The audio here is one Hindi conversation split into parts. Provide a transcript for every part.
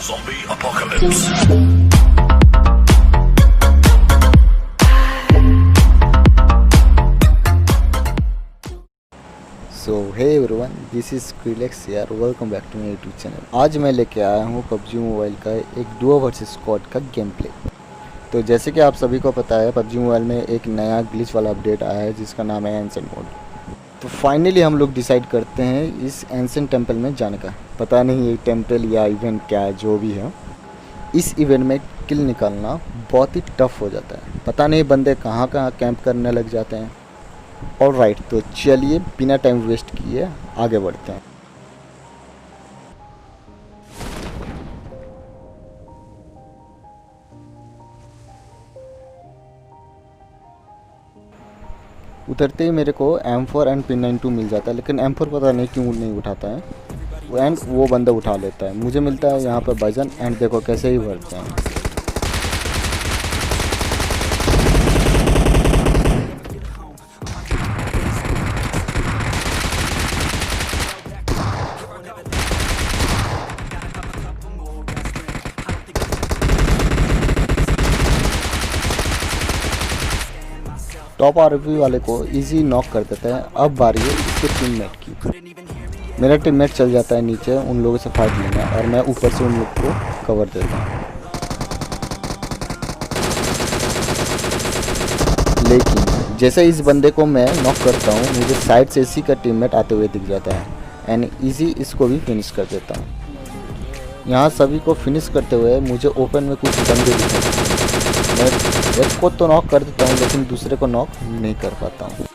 Zombie apocalypse. So hey everyone, this is Skrillex यार, welcome back to my YouTube channel. आज मैं लेके आया हूँ पबजी मोबाइल का एक डुओ वर्सेस स्क्वाड का गेम प्ले। तो जैसे कि आप सभी को पता है, पबजी मोबाइल में एक नया ग्लिच वाला अपडेट आया है जिसका नाम है एंसेंट मोड। तो फाइनली हम लोग डिसाइड करते हैं इस एंसेंट टेम्पल में जाने का। पता नहीं ये टेम्पल या इवेंट क्या है, जो भी है, इस इवेंट में किल निकालना बहुत ही टफ हो जाता है। पता नहीं बंदे कहाँ कहाँ कैंप करने लग जाते हैं। और राइट, तो चलिए बिना टाइम वेस्ट किए आगे बढ़ते हैं। उतरते ही मेरे को M4 एंड P92 मिल जाता है, लेकिन M4 पता नहीं क्यों नहीं उठाता है एंड वो बंदा उठा लेता है। मुझे मिलता है यहाँ पर वजन एंड देखो कैसे ही भरते हैं। टॉप आरपी वाले को इजी नॉक कर देता है। अब बारी है इसके टीममेट की। मेरा टीममेट चल जाता है नीचे उन लोगों से फाइट लेना, और मैं ऊपर से उन लोग को कवर देता हूँ। लेकिन जैसे इस बंदे को मैं नॉक करता हूँ, मुझे साइड से इसी का टीममेट आते हुए दिख जाता है एंड इजी इसको भी फिनिश कर देता हूँ। यहाँ सभी को फिनिश करते हुए मुझे ओपन में कुछ बंदे दिखाते हैं। मैं एक को तो नॉक कर देता हूँ, लेकिन दूसरे को नॉक नहीं कर पाता हूँ।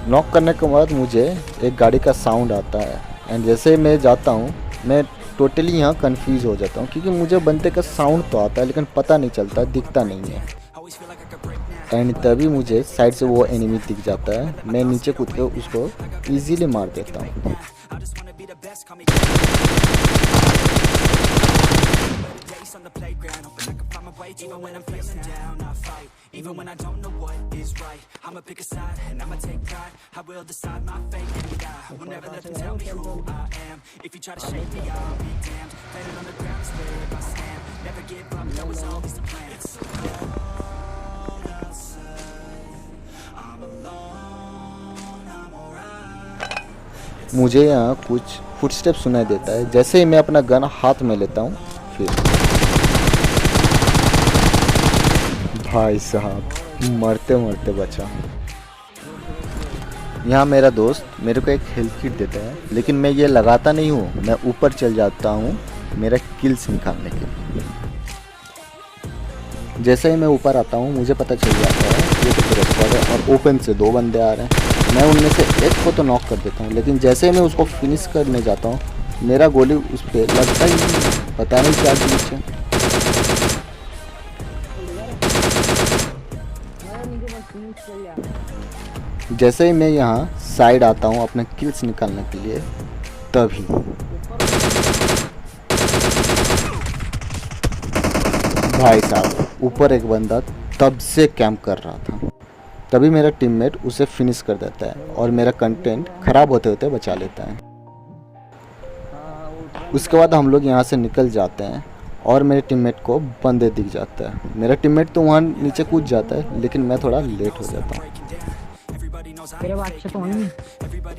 नॉक करने के बाद मुझे एक गाड़ी का साउंड आता है एंड जैसे मैं जाता हूँ, मैं टोटली यहाँ कंफ्यूज हो जाता हूँ, क्योंकि मुझे बंदे का साउंड तो आता है लेकिन पता नहीं चलता, दिखता नहीं है। एंड तभी मुझे साइड से वो एनिमी दिख जाता है। मैं नीचे कूद के उसको इजीली मार देता हूँ। Even when I don't know what is right, I'ma pick a side and I'ma take pride. I will decide my fate and I will never let them tell me who I am. If you try to shake me, I'll be damned. Planet on the ground is where I stand. Never give up, that was always the plan. It's cold outside, I'm alone, I'm alright. मुझे यहाँ कुछ फुटस्टेप सुनाई देता है। जैसे ही मैं अपना गन हाथ में लेता हूँ, फिर भाई साहब मरते मरते बचा। यहाँ मेरा दोस्त मेरे को एक हेल्थ किट देता है, लेकिन मैं ये लगाता नहीं हूँ। मैं ऊपर चल जाता हूँ मेरा किल्स निकालने के लिए। जैसे ही मैं ऊपर आता हूँ, मुझे पता चल जाता है ये तो पूरा स्क्वाड है और ओपन से दो बंदे आ रहे हैं। मैं उनमें से एक को तो नॉक कर देता हूँ, लेकिन जैसे ही मैं उसको फिनिश करने जाता हूँ, मेरा गोली उस पर लगता ही नहीं। पता नहीं क्या ग्लिच है। जैसे ही मैं यहाँ साइड आता हूँ अपने किल्स निकालने के लिए, तभी भाई साहब ऊपर एक बंदा तब से कैंप कर रहा था। तभी मेरा टीममेट उसे फिनिश कर देता है और मेरा कंटेंट ख़राब होते होते बचा लेता है। उसके बाद हम लोग यहाँ से निकल जाते हैं और मेरे टीममेट को बंदे दिख जाता है। मेरा टीममेट तो वहाँ नीचे कूद जाता है, लेकिन मैं थोड़ा लेट हो जाता हूँ। तेरे बादशाह तो नहीं,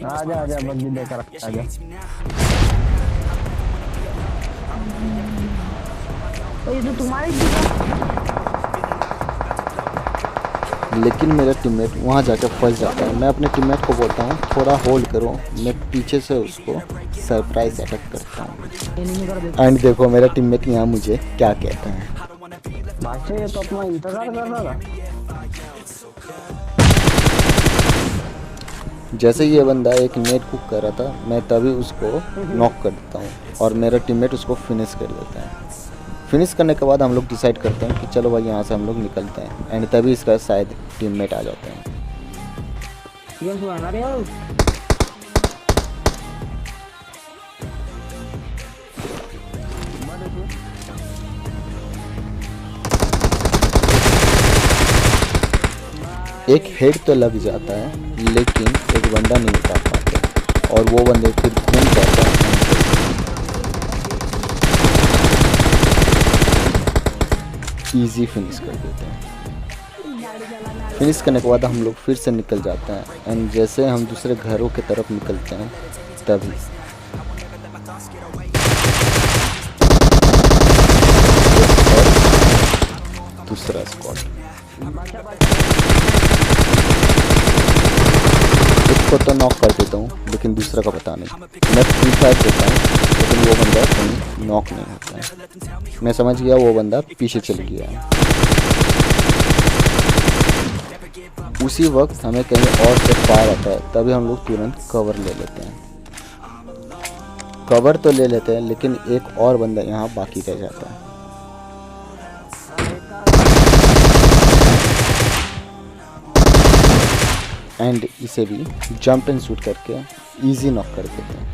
आजा आजा बंदी लेकर आजा। तो ये तो तुम्हारी लेकिन मेरा टीममेट वहाँ जाकर फंस जाता है। मैं अपने टीममेट को बोलता हूँ थोड़ा होल्ड करो, मैं पीछे से उसको सरप्राइज अटैक करता हूँ। एंड देखो मेरा टीममेट यहाँ मुझे क्या कहता है। बादशाह ये तो अपना इंतजार कर रहा था। जैसे ये बंदा एक नेट कुक कर रहा था, मैं तभी उसको नॉक कर देता हूँ और मेरा टीममेट उसको फिनिश कर देता है। फिनिश करने के बाद हम लोग डिसाइड करते हैं कि चलो भाई यहाँ से हम लोग निकलते हैं। एंड तभी इसका शायद टीममेट आ जाते हैं। एक हेड तो लग जाता है लेकिन एक बंदा नहीं उतार पाता और वो बंदे फिर घूम जाता है। ईजी फिनिश कर देते हैं। फिनिश करने के बाद हम लोग फिर से निकल जाते हैं एंड जैसे हम दूसरे घरों की तरफ निकलते हैं तभी दूसरा स्क्वाड। इसको तो नॉक कर देता हूँ लेकिन दूसरा का पता नहीं। मैं फ्री फायर देता हूँ लेकिन वो बंदा कहीं नॉक नहीं होता है। मैं समझ गया वो बंदा पीछे चल गया है। उसी वक्त हमें कहीं और से फायर आता है तभी हम लोग तुरंत कवर ले लेते हैं। कवर तो ले लेते हैं लेकिन एक और बंदा यहाँ बाकी रह जाता है। एंड इसे भी जंप एंड शूट करके इजी नॉक कर देते हैं।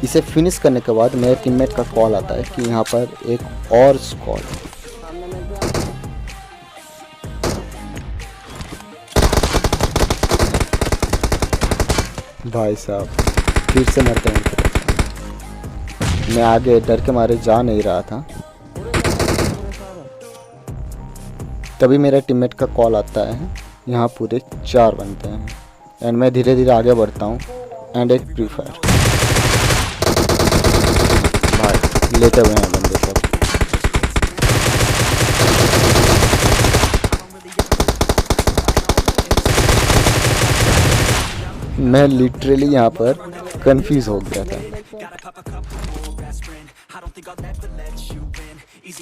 इसे फिनिश करने के बाद मेरे टीममेट का कॉल आता है कि यहाँ पर एक और स्क्वाड है। भाई साहब फिर से मरते हैं। मैं आगे डर के मारे जा नहीं रहा था तभी मेरे टीममेट का कॉल आता है। यहाँ पूरे 4 बनते हैं एंड मैं धीरे धीरे आगे बढ़ता हूँ एंड एक फ्री फायर। भाई लेटे हुए हैं बंदे सब। मैं लिटरली यहाँ पर कंफ्यूज हो गया था।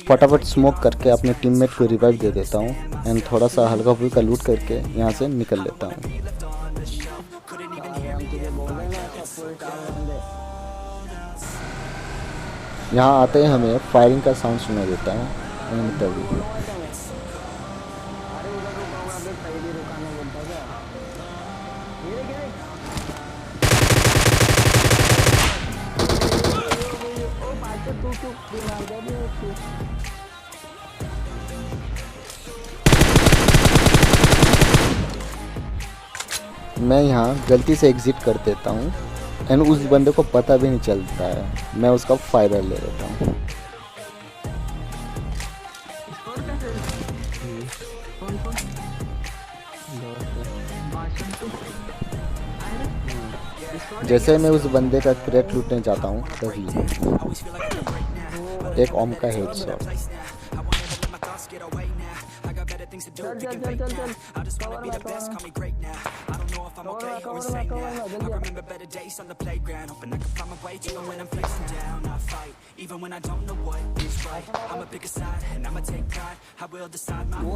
फटाफट स्मोक करके अपने टीममेट को रिवाइव दे देता हूँ एंड थोड़ा सा हल्का फुल्का लूट करके यहाँ से निकल लेता हूँ। यहाँ आते ही हमें फायरिंग का साउंड सुनाई देता है एंड तभी मैं यहाँ गलती से एग्जिट कर देता हूँ एंड उस बंदे को पता भी नहीं चलता है। मैं उसका फ़ायदा ले लेता हूँ। जैसे मैं उस बंदे का क्रेट लूटने जाता हूँ तभी एक ओम का हेडशॉट।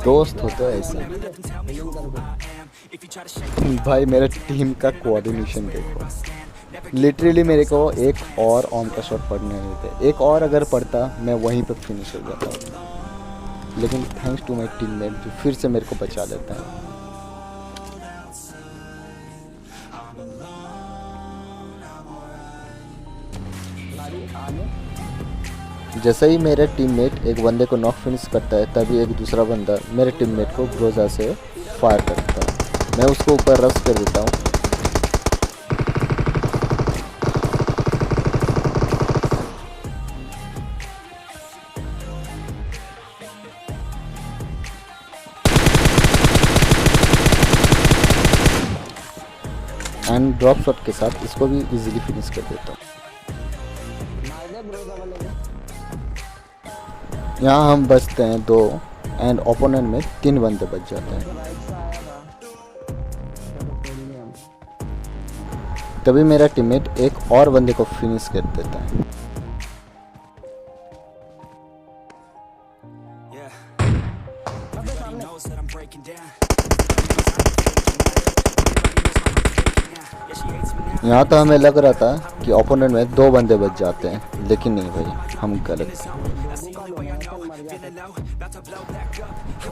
दोस्त होते हैं ऐसे। भाई मेरे टीम का कोऑर्डिनेशन देखो। लिटरली मेरे को एक और ओम का शॉट पड़ने नहीं थे। एक और अगर पड़ता मैं वहीं पर फिनिश हो जाता, लेकिन थैंक्स टू माय टीममेट जो फिर से मेरे को बचा लेता है। जैसे ही मेरे टीममेट एक बंदे को नॉक फिनिश करता है तभी एक दूसरा बंदा मेरे टीममेट को ग्रोजा से फायर करता है। मैं उसको ऊपर रश कर देता हूँ। एंड ड्रॉप शॉट के साथ इसको भी इजीली फिनिश कर देता हूँ। यहाँ हम बचते हैं 2 एंड ओपोनेंट में 3 बंदे बच जाते हैं। तभी मेरा टीममेट एक और बंदे को फिनिश कर देता है। यहाँ तो हमें लग रहा था कि ओपोनेंट में 2 बंदे बच जाते हैं, लेकिन नहीं भाई, हम गलत थे।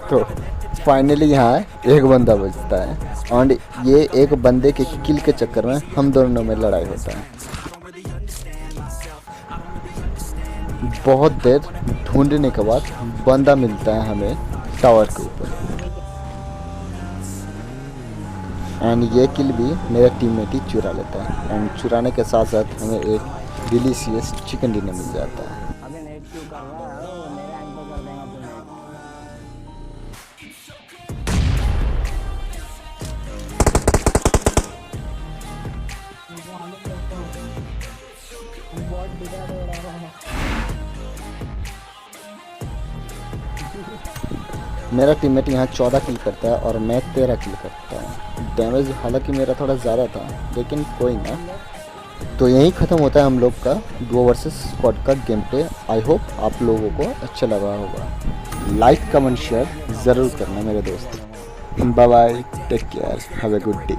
तो फाइनली यहाँ एक बंदा बचता है और ये एक बंदे के किल के चक्कर में हम दोनों में लड़ाई होता है। बहुत देर ढूंढने के बाद बंदा मिलता है हमें टावर के ऊपर, एंड ये किल भी मेरा टीममेट ही चुरा लेता है, एंड चुराने के साथ साथ हमें एक डिलीशियस चिकन डिनर मिल जाता है। अबे नेट क्यों कर रहा है? वो मेरे एंड पे कर देगा तूने। बहुत बिगड़ रहा है। मेरा टीममेट यहाँ 14 किल करता है और मैं 13 किल करता हूँ। डैमेज हालांकि मेरा थोड़ा ज़्यादा था, लेकिन कोई ना। तो यहीं ख़त्म होता है हम लोग का डुओ वर्सेस स्क्वाड का गेम प्ले। आई होप आप लोगों को अच्छा लगा होगा। लाइक कमेंट शेयर ज़रूर करना मेरे दोस्त। Bye bye, take care, have a good day.